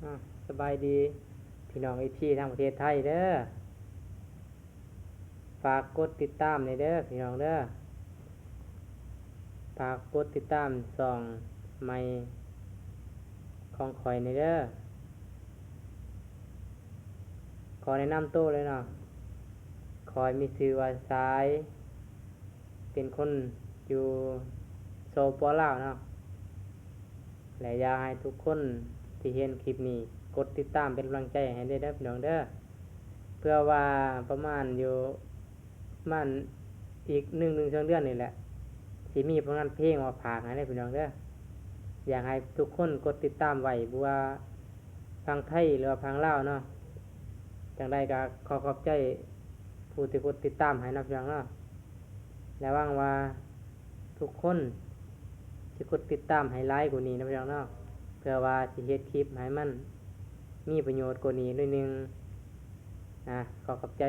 อ่ะสบายดีพี่น้องไอพี่ทางประเทศไทยเด้อฝากกดติดตามในเด้อพี่น้องเด้อฝากกดติดตามส่องใหม่ของข่อยในเด้อขอแนะนำตัวเลยเนาะข่อยมีชื่อว่าสายเป็นคนอยู่โซปอลาวเนาะและอยากให้ทุกคนที่เห็นคลิปนี้กดติดตามเป็นกำลังใจให้ได้เด้อพี่น้องเด้อเพื่อว่าประมาณอยู่ประมาณอีก1-2 เดือนนี่แหละสิมีผลงานเพลงมาฝากให้ได้พี่น้องเด้ออยากให้ทุกคนกดติดตามไว้บัวาฟังไทยหรือว่าฟังลาวเนาะจังใดก็ขอขอบใจผู้ที่กดติดตามให้นะพี่น้องเนาะและหวังว่าทุกคนสิกดติดตามให้หลายกว่านี้นะพี่น้องเนาะเพื่อว่าสิเฮ็ดคลิปให้มันมีประโยชน์กว่านี้หน่อยหนึงนะขอขอบใจ